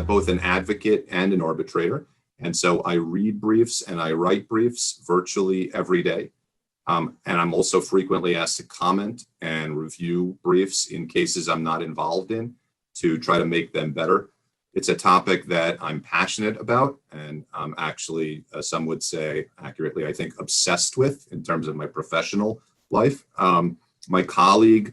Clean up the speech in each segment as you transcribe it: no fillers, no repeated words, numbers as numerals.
both an advocate and an arbitrator. And so I read briefs and I write briefs virtually every day. And I'm also frequently asked to comment and review briefs in cases I'm not involved in to try to make them better. It's a topic that I'm passionate about and I'm actually, some would say accurately, I think, obsessed with in terms of my professional life. My colleague,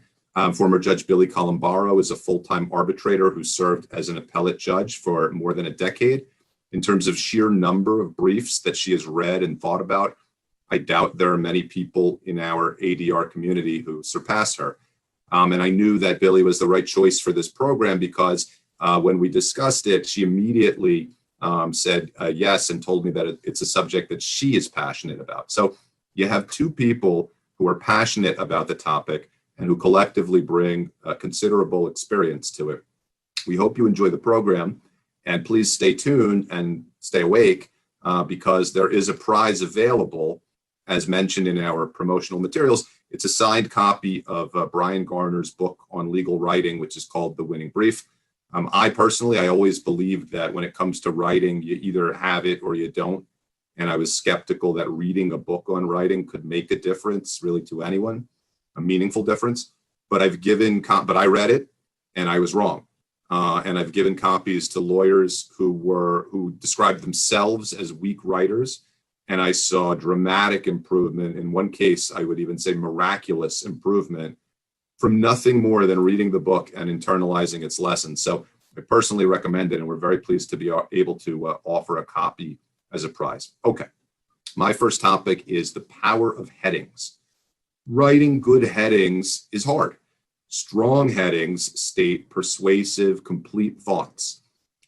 former Judge Billy Columbaro, is a full-time arbitrator who served as an appellate judge for more than a decade. In terms of sheer number of briefs that she has read and thought about, I doubt there are many people in our ADR community who surpass her. And I knew that Billy was the right choice for this program because when we discussed it, she immediately said yes and told me that it's a subject that she is passionate about. So you have two people who are passionate about the topic and who collectively bring considerable experience to it. We hope you enjoy the program, and please stay tuned and stay awake because there is a prize available, as mentioned in our promotional materials. It's a signed copy of Brian Garner's book on legal writing, which is called The Winning Brief. I always believed that when it comes to writing, you either have it or you don't. And I was skeptical that reading a book on writing could make a difference really to anyone, a meaningful difference. But I read it and I was wrong. And I've given copies to lawyers who described themselves as weak writers. And I saw dramatic improvement. In one case, I would even say miraculous improvement from nothing more than reading the book and internalizing its lessons. So I personally recommend it, and we're very pleased to be able to offer a copy as a prize. Okay, my first topic is the power of headings. Writing good headings is hard. Strong headings state persuasive, complete thoughts.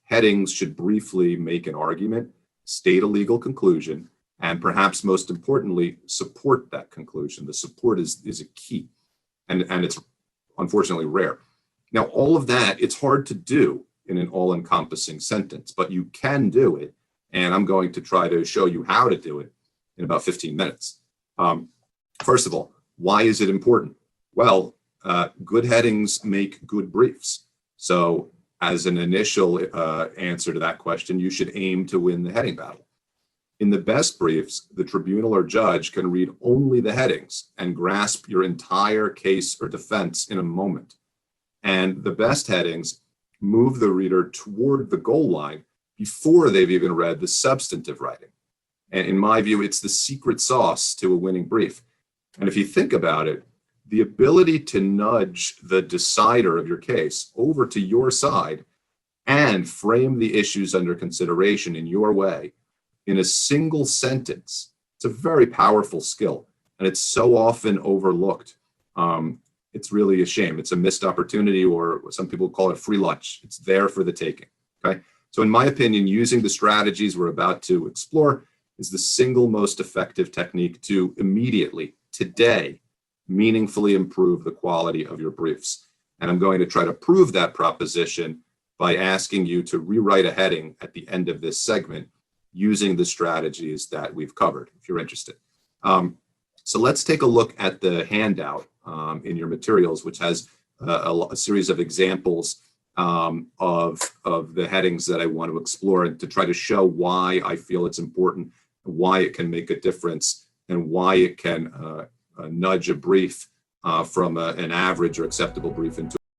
Headings should briefly make an argument, state a legal conclusion, and perhaps most importantly, support that conclusion. The support is a key, and it's unfortunately rare. Now, all of that, it's hard to do in an all-encompassing sentence, but you can do it, and I'm going to try to show you how to do it in about 15 minutes. First of all, why is it important? Well, good headings make good briefs. So as an initial answer to that question, you should aim to win the heading battle. In the best briefs, the tribunal or judge can read only the headings and grasp your entire case or defense in a moment. And the best headings move the reader toward the goal line before they've even read the substantive writing. And in my view, it's the secret sauce to a winning brief. And if you think about it, the ability to nudge the decider of your case over to your side and frame the issues under consideration in your way in a single sentence, it's a very powerful skill, and it's so often overlooked. It's really a shame. It's a missed opportunity, or some people call it free lunch. It's there for the taking, okay? So in my opinion, using the strategies we're about to explore is the single most effective technique to immediately, today, meaningfully improve the quality of your briefs. And I'm going to try to prove that proposition by asking you to rewrite a heading at the end of this segment using the strategies that we've covered, if you're interested. So let's take a look at the handout in your materials, which has a series of examples of the headings that I want to explore and to try to show why I feel it's important, why it can make a difference, and why it can nudge a brief from an average or acceptable brief into